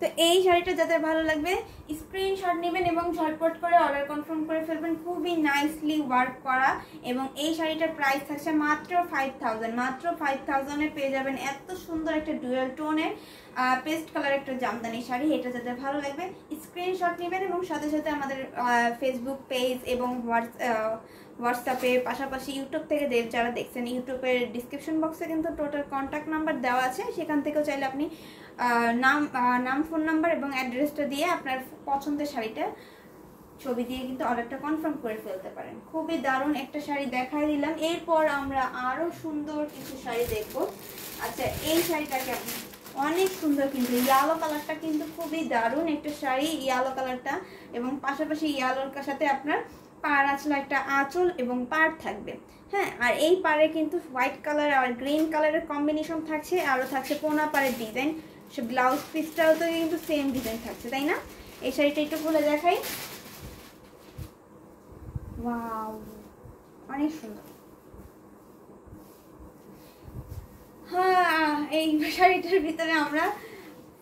তো এই শাড়িটা যাদের ভালো লাগবে স্ক্রিনশট নেবেন এবং ঝটপট করে অর্ডার কনফার্ম করে ফেলবেন। খুবই নাইসলি ওয়ার্ক করা এবং এই শাড়িটার প্রাইস থাকছে মাত্র 5000। মাত্র 5000-এ পেয়ে যাবেন এত সুন্দর একটা ডুয়াল টোনের পেস্ট কালার একটা জামদানি শাড়ি। এটা যাদের ভালো লাগবে স্ক্রিনশট নেবেন এবং সাথে সাথে আমাদের ফেসবুক পেজ এবং হোয়াটসঅ্যাপে পাশাপাশি ইউটিউব থেকে যারা দেখছেন ইউটিউবের ডিসক্রিপশন বক্সে কিন্তু টোটাল কন্ট্যাক্ট নাম্বার দেওয়া আছে, সেখান থেকেও চাইলে আপনি নাম ফোন নাম্বার এবং অ্যাড্রেসটা দিয়ে আপনার পছন্দের শাড়িটা ছবি দিয়ে কিন্তু অর্ডারটা কনফার্ম করে ফেলতে পারেন। খুবই দারুণ একটা শাড়ি দেখাই দিলাম। এরপর আমরা আরও সুন্দর কিছু শাড়ি দেখব। আচ্ছা, এই শাড়িটা কেমন? অনেক সুন্দর, কিন্তু ইয়েলো কালারটা কিন্তু খুবই দারুণ একটা শাড়ি, ইয়েলো কালারটা, এবং পাশাপাশি ইয়েলোর সাথে আপনার পাড় আঁচল, একটা আঁচল এবং পাড় থাকবে। হ্যাঁ, আর এই পাড়ে কিন্তু হোয়াইট কালার আর গ্রিন কালারের কম্বিনেশন থাকছে, আরও থাকছে কোনা পাড়ের ডিজাইন। সে ব্লাউজ পিসটাও তো কিন্তু সেম ডিজাইন থাকছে, তাই না? এই শাড়িটা একটু খুলে দেখাই। ওয়াও, অনেক সুন্দর। হ্যাঁ, এই শাড়িটার ভিতরে আমরা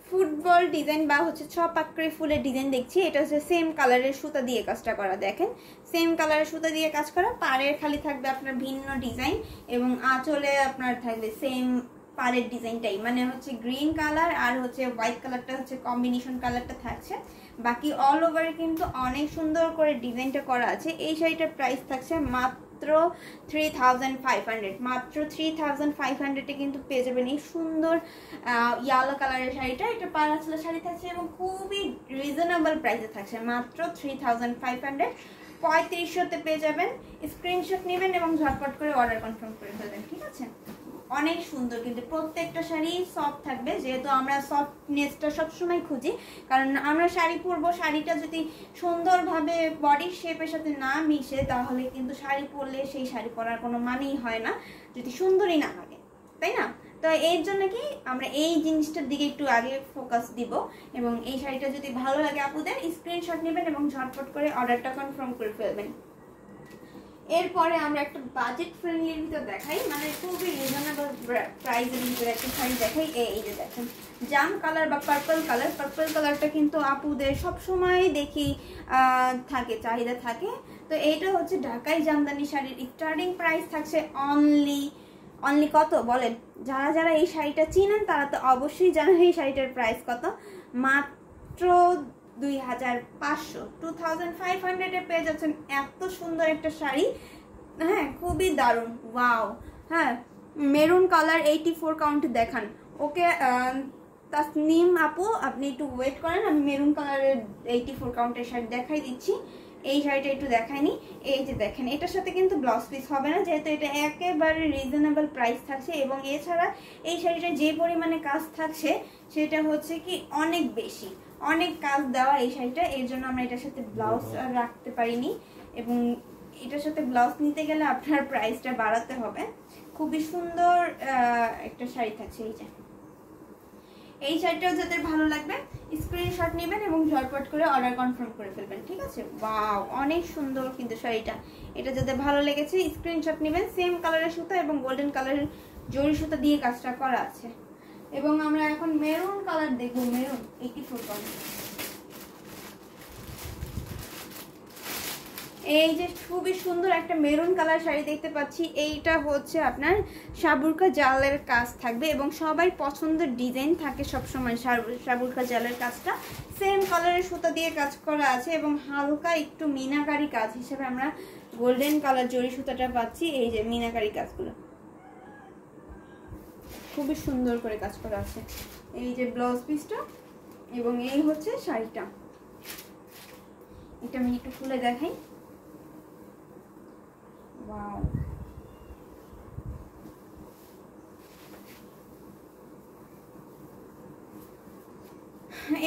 ফুটবল ডিজাইন বা হচ্ছে ছপাকড়ি ফুলের ডিজাইন দেখছি। এটা হচ্ছে সেম কালারের সুতা দিয়ে কাজটা করা, দেখেন সেম কালারের সুতা দিয়ে কাজ করা। পাড়ের খালি থাকবে আপনার ভিন্ন ডিজাইন এবং আঁচলে আপনার থাকবে সেম পাড়ের ডিজাইনটাই, মানে হচ্ছে গ্রিন কালার আর হচ্ছে হোয়াইট কালারটা হচ্ছে কম্বিনেশন কালারটা থাকছে। বাকি অল ওভারে কিন্তু অনেক সুন্দর করে ডিজাইনটা করা আছে। এই শাড়িটার প্রাইস থাকছে মাত্র 3500। মাত্র 3500-এ কিন্তু পেয়ে যাবেন এই সুন্দর ইয়েলো কালারের শাড়িটা। এটা পাঁচলা শাড়ি থাকছে এবং খুবই রিজনেবল প্রাইসে থাকছে, মাত্র 3500। 3500-তে পেয়ে যাবেন। স্ক্রিনশট নেবেন এবং ঝটপট করে অর্ডার কনফার্ম করে ফেলবেন, ঠিক আছে? অনেক সুন্দর, কিন্তু প্রত্যেকটা শাড়ি সফট থাকবে, যেহেতু আমরা সফটনেসটা সবসময় খুঁজি। কারণ আমরা শাড়ি পরবো, শাড়িটা যদি সুন্দরভাবে বডির শেপের সাথে না মিশে তাহলে কিন্তু শাড়ি পরলে সেই শাড়ি পরার কোনো মানেই হয় না, যদি সুন্দরই না লাগে, তাই না? তো এর জন্য কি আমরা এই জিনিসটার দিকে একটু আগে ফোকাস দিব। এবং এই শাড়িটা যদি ভালো লাগে আপুদের স্ক্রিনশট নেবেন এবং ঝটপট করে অর্ডারটা কনফার্ম করে ফেলবেন। এরপরে আমরা একটা বাজেট ফ্রেন্ডলির ভিতর দেখাই, মানে খুবই রিজনেবল প্রাইসের ভিতরে একটা শাড়ি দেখাই। এই যে দেখেন জাম কালার বা পার্পল কালার। পার্পল কালারটা কিন্তু আপুদের সবসময় দেখি থাকে, চাহিদা থাকে। তো এইটা হচ্ছে ঢাকাই জামদানি শাড়ির স্টার্টিং প্রাইস থাকছে অনলি কত বলেন? যারা যারা এই শাড়িটা চিনেন তারা তো অবশ্যই জানেন এই শাড়িটার প্রাইস কত। মাত্র 2500, 2500-এ পেয়ে যাচ্ছেন এত সুন্দর একটা শাড়ি। হ্যাঁ, খুবই দারুণ, ওয়াও। হ্যাঁ, মেরুন কালার 84 কাউন্ট দেখান। ওকে তাসনিম আপু, আপনি একটু ওয়েট করেন, আমি মেরুন কালারের 84 কাউন্টের শাড়ি দেখাই দিচ্ছি। এই শাড়িটা একটু দেখাইনি। এই যে দেখেন, এটার সাথে কিন্তু ব্লাউজ পিস হবে না, যেহেতু এটা একেবারে রিজনেবল প্রাইস থাকছে। এবং এছাড়া এই শাড়িটা যে পরিমাণে কাজ থাকছে সেটা হচ্ছে কি অনেক বেশি, অনেক কাজ দেওয়া এই শাড়িটা। এর জন্য আমরা এটার সাথে ব্লাউজ রাখতে পারিনি, এবং এটার সাথে ব্লাউজ নিতে গেলে আপনার প্রাইসটা বাড়াতে হবে। খুবই সুন্দর একটা শাড়ি থাকছে। এই শাড়িটাও যাদের ভালো লাগবে স্ক্রিনশট নেবেন এবং ঝটপট করে অর্ডার কনফার্ম করে ফেলবেন, ঠিক আছে? ওয়াও, অনেক সুন্দর কিন্তু শাড়িটা। এটা যাদের ভালো লেগেছে স্ক্রিনশট নেবেন। সেম কালারের সুতা এবং গোল্ডেন কালারের জরি সুতা দিয়ে কাজটা করা আছে। এবং আমরা এখন মেরুন কালার দেখবো। Maroon 84 colour. এই যে খুবই সুন্দর একটা মেরুন কালার শাড়ি দেখতে পাচ্ছি। এইটা হচ্ছে আপনার সাবুরকা জালের কাজ থাকবে এবং সবাই পছন্দের ডিজাইন থাকে সবসময় সাবুরকা জালের কাজটা। সেম কালারের সুতা দিয়ে কাজ করা আছে এবং হালকা একটু মিনাকারি কাজ হিসেবে আমরা গোল্ডেন কালার জরি সুতাটা পাচ্ছি। এই যে মিনাকারি কাজগুলো খুবই সুন্দর করে কাজ করা আছে। এই যে ব্লাউজ পিসটা এবং এই হচ্ছে শাড়িটা। এটা আমি একটু খুলে দেখাই। ওয়াও,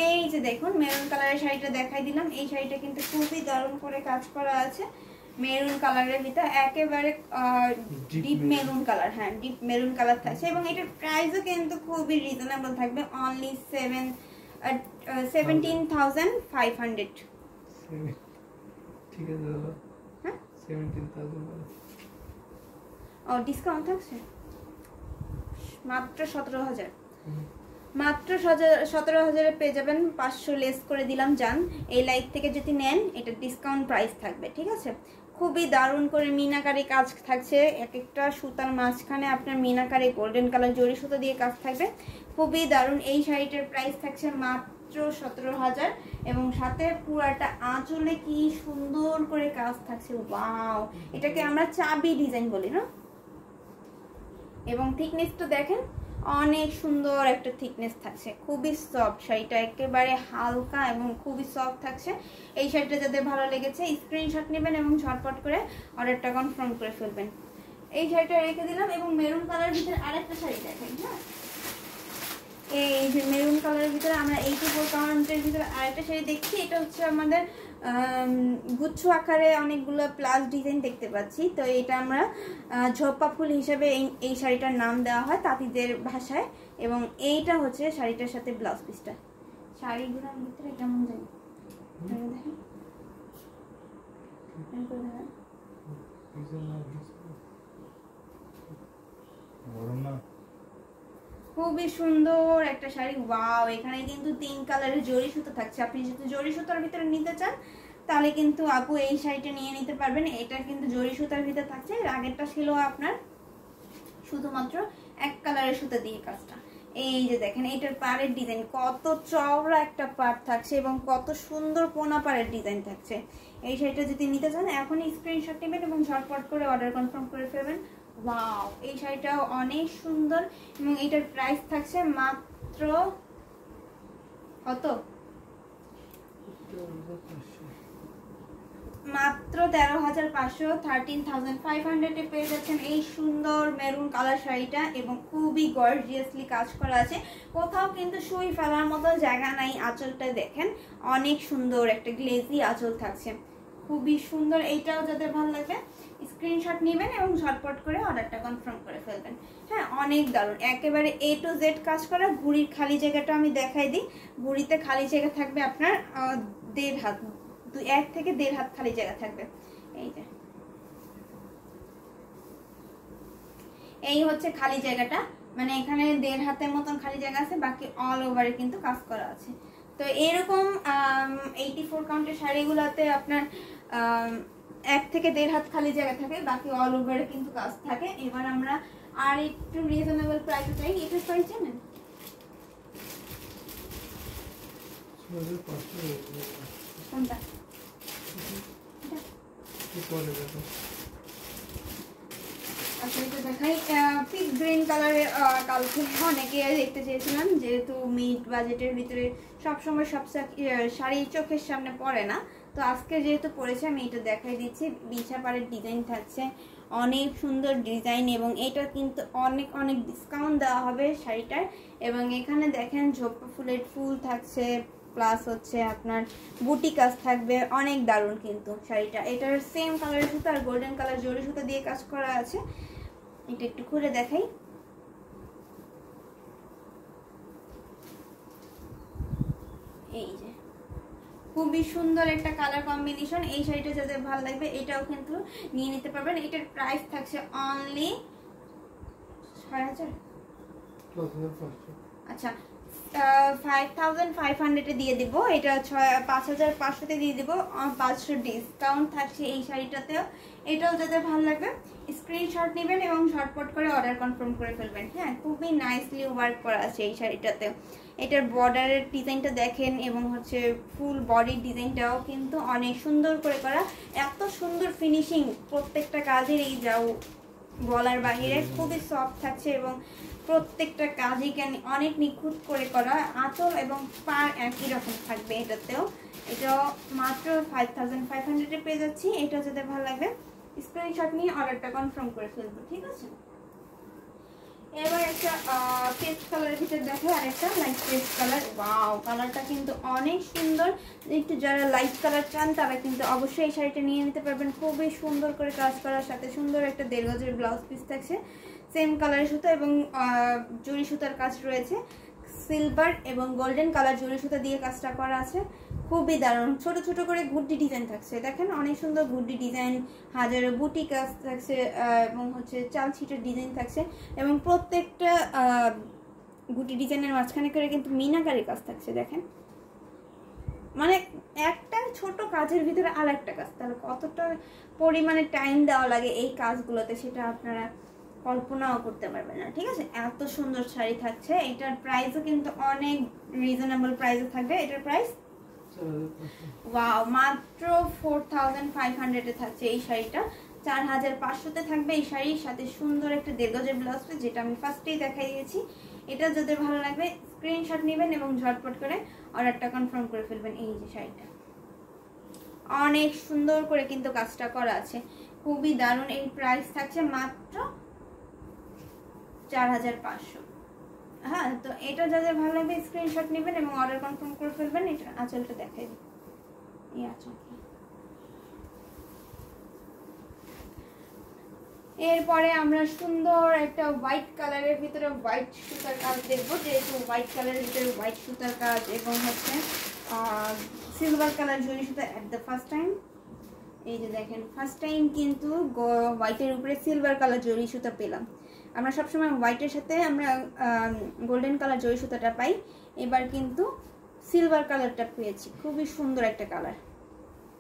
এই যে দেখুন মেরুন কালারের শাড়িটা দেখাই দিলাম। এই শাড়িটা কিন্তু খুবই দারুণ করে কাজ করা আছে মেরুন কালারের ভিতর, একেবারে ডিপ মেরুন কালার। হ্যাঁ, ডিপ মেরুন কালার থাকছে এবং এটার প্রাইসও কিন্তু খুবই রিজনেবল থাকবে, অনলি 17,500। ঠিক আছে দাদা, হ্যাঁ 17,000। ও ডিসকাউন্ট থাকছে মাত্র 17,000। মাত্র 17,000-এ পেয়ে যাবেন, 500 লেস করে দিলাম জান। এই লাইভ থেকে যদি নেন এটা ডিসকাউন্ট প্রাইস থাকবে, ঠিক আছে। খুবই দারুণ করে মিনাকারি কাজ থাকছে, এক একটা সুতার মাঝখানে আপনার মিনাকারি গোল্ডেন কালার জরি সুতো দিয়ে কাজ থাকবে, খুবই দারুণ। এই শাড়িটার প্রাইস থাকছে মাত্র 17,000 এবং সাথে পুরাটা আঁচলে কি সুন্দর করে কাজ থাকছে, ওয়াও। এটাকে আমরা চাবি ডিজাইন বলি না। এবং থিকনেসটা দেখেন, অনেক সুন্দর একটা থিকনেস থাকছে, খুবই সফট শাড়িটা, একেবারে হালকা এবং খুবই সফট থাকছে। এই শাড়িটা যাদের ভালো লেগেছে স্ক্রিনশট নেবেন এবং ঝটপট করে অর্ডারটা কনফার্ম করে ফেলবেন। এই শাড়িটা রেখে দিলাম এবং মেরুন কালারের ভিতরে আরেকটা শাড়ি দেখাই। হ্যাঁ, এই যে মেরুন কালারের ভিতরে আমরা 84 কাউন্টের ভিতরে আরেকটা শাড়ি দেখছি। এটা হচ্ছে আমাদের গুচ্ছ আকারে অনেকগুলো প্লাস ডিজাইন দেখতে পাচ্ছি। তো এটা আমরা ঝোপা ফুল হিসেবে এই শাড়িটার নাম দেওয়া হয় তাঁতিদের ভাষায়। এবং এইটা হচ্ছে শাড়িটার সাথে ব্লাউজ পিসটা। শাড়িগুলোর ভিতরে কেমন জানি খুবই সুন্দর একটা শাড়ি, ওয়াও। এখানে কিন্তু 3 কালারের জরি সুতো থাকছে। আপনি যদি জরি সুতোর ভিতরে নিতে চান তাহলে কিন্তু আপু এই শাড়িটা নিয়ে নিতে পারবেন। এটা কিন্তু জরি সুতার ভিতরে থাকছে। আগেরটা ছিল আপনার শুধুমাত্র 1 কালারের সুতো দিয়ে কাজটা। এই যে দেখেন এটার পাড়ের ডিজাইন, কত চওড়া একটা পাড় থাকছে এবং কত সুন্দর কোনা পাড়ের ডিজাইন থাকছে। এই শাড়িটা যদি নিতে চান এখনই স্ক্রিনশট নেবেন এবং ঝটপট করে অর্ডার কনফার্ম করে ফেলবেন। ওয়াও, এই শাড়িটাও অনেক সুন্দর এবং এটার প্রাইস থাকছে মাত্র কত, মাত্র 13,500, 13,500 পেয়ে যাচ্ছেন এই সুন্দর মেরুন কালার শাড়িটা। এবং খুবই গর্জিয়াসলি কাজ করা আছে, কোথাও কিন্তু সুই ফেলার মতো জায়গা নাই। আঁচলটা দেখেন, অনেক সুন্দর একটা গ্লেজি আঁচল থাকছে, খুবই সুন্দর। এইটাও যাদের ভালো লাগে স্ক্রিনশট নেবেন এবং ঝটপট করে অর্ডারটা কনফার্ম করে ফেলবেন। হ্যাঁ, অনেক দারুণ, একেবারে A to Z কাজ করা। বুড়ির খালি জায়গাটা আমি দেখাই দিই। বুড়িতে খালি জায়গা থাকবে আপনার 1.5 হাত, 1 থেকে 1.5 হাত খালি জায়গা থাকবে। এই যে এই হচ্ছে খালি জায়গাটা, মানে এখানে 1.5 হাতের মতন খালি জায়গা আছে, বাকি অল ওভারে কিন্তু কাজ করা আছে। তো এরকম 84 কাউন্টের শাড়িগুলোতে আপনার 1 থেকে 1.5 হাত খালি জায়গা থাকে, বাকি অল ওভারে কিন্তু কাজ থাকে। এবার আমরা আর একটু রিজনেবল প্রাইসে চাই। এটার প্রাইস জানেন? কোনটা? আচ্ছা, এটা দেখাই। পিক গ্রিন কালারের কালকে অনেকে দেখতে চেয়েছিলাম, যেহেতু মিড বাজেটের ভিতরে সবসময় সব শাড়ি চোখের সামনে পড়ে না, তো আজকে যেহেতু পড়েছে আমি এটা দেখাই দিচ্ছি। বিছা পাড়ের ডিজাইন থাকছে, অনেক সুন্দর ডিজাইন এবং এটা কিন্তু অনেক অনেক ডিসকাউন্ট দেওয়া হবে শাড়িটার। এবং এখানে দেখেন ঝোপা ফুলের ফুল থাকছে, প্লাস হচ্ছে আপনার বুটি কাজ থাকবে, অনেক দারুণ কিন্তু শাড়িটা। এটার সেম কালারের সুতো আর গোল্ডেন কালার জরি সুতো দিয়ে কাজ করা আছে। এটা একটু খুলে দেখাই। এই যে খুবই সুন্দর একটা কালার কম্বিনেশন। এই শাড়িটা যাদের ভালো লাগবে এটাও কিন্তু নিয়ে নিতে পারবেন। এটার প্রাইস থাকছে অনলি 6,000। আচ্ছা, 5,500 দিয়ে দিব। এটা 5,500 দিয়ে দিব, 500 ডিসকাউন্ট থাকছে এই শাড়িটাতেও। এটাও যাদের ভালো লাগবে স্ক্রিনশট নেবেন এবং ঝটপট করে অর্ডার কনফার্ম করে ফেলবেন। হ্যাঁ, খুবই নাইসলি ওয়ার্ক করা আছে এই শাড়িটাতে। এটার বর্ডারের ডিজাইনটা দেখেন এবং হচ্ছে ফুল বডির ডিজাইনটাও কিন্তু অনেক সুন্দর করে করা, এত সুন্দর ফিনিশিং প্রত্যেকটা কাজের, এই যাও বলার বাহিরে। খুবই সফট থাকছে এবং প্রত্যেকটা কাজই অনেক নিখুঁত করে করা। আঁচল এবং পার একই রকম থাকবে এটাতেও। এটাও মাত্র 5,500 পেয়ে যাচ্ছি। এটা যাদের ভালো লাগবে স্ক্রিনশট নিয়ে অর্ডারটা কনফার্ম করে ফেলবো, ঠিক আছে। এবার একটা পেস্ট কালারের ভিতরে দেখো, আর একটা লাইট পেস্ট কালার। ওয়াও, কালারটা কিন্তু অনেক সুন্দর। একটু যারা লাইট কালার চান তারা কিন্তু অবশ্যই এই শাড়িটা নিয়ে নিতে পারবেন। খুবই সুন্দর করে কাজ করার সাথে সুন্দর একটা 1.5 গজের ব্লাউজ পিস থাকছে, সেম কালারের সুতো এবং জরি সুতার কাজ রয়েছে। সিলভার এবং গোল্ডেন কালার জরি সুতা দিয়ে কাজটা করা আছে, খুবই দারুণ। ছোট ছোট করে গুড্ডি ডিজাইন থাকছে, দেখেন অনেক সুন্দর গুড্ডি ডিজাইন, হাজারো বুটি কাজ থাকছে এবং হচ্ছে চাল ছিটের ডিজাইন থাকছে। এবং প্রত্যেকটা গুটি ডিজাইনের মাঝখানে করে কিন্তু মিনাকারি কাজ থাকছে দেখেন, মানে একটা ছোট কাজের ভিতরে আর একটা কাজ, তাহলে কতটা পরিমাণে টাইম দেওয়া লাগে এই কাজগুলোতে সেটা আপনারা কল্পনাও করতে পারবেন না। ঠিক আছে, এত সুন্দর শাড়ি থাকছে। এটার প্রাইসও কিন্তু অনেক রিজনেবল প্রাইসে থাকবে। এটার প্রাইস ওয়াও মাত্র 4500 থাকছে এই শাড়িটা। 4500-তে থাকবে এই শাড়ির সাথে সুন্দর একটা দেড় গজের ব্লাউজ, যেটা আমি ফার্স্টেই দেখাই দিয়েছি। এটা যাদের ভালো লাগবে স্ক্রিনশট নেবেন এবং ঝটপট করে অর্ডারটা কনফার্ম করে ফেলবেন। এই যে শাড়িটা অনেক সুন্দর করে কিন্তু কাজটা করা আছে, খুবই দারুণ। এই প্রাইস থাকছে মাত্র 4500। হ্যাঁ, তো এটা যাদের ভালো লাগবে স্ক্রিনশট নেবেন এবং অর্ডার কনফার্ম করে ফেলবেন। এটা আঁচলটা দেখাই দিই, এই আঁচলটা। এরপরে আমরা সুন্দর একটা হোয়াইট কালারের ভিতরে হোয়াইট সুতার কাজ দেখবো, যেহেতু হোয়াইট কালারের ভিতরে হোয়াইট সুতার কাজ এবং হচ্ছে সিলভার কালার জরি সুতা অ্যাট দ্য ফার্স্ট টাইম। এই যে দেখেন, ফার্স্ট টাইম কিন্তু হোয়াইটের উপরে সিলভার কালার জরি সুতা পেলাম। আমরা সবসময় হোয়াইটের সাথে আমরা গোল্ডেন কালার জরি সুতাটা পাই, এবার কিন্তু সিলভার কালারটা পেয়েছি। খুবই সুন্দর একটা কালার।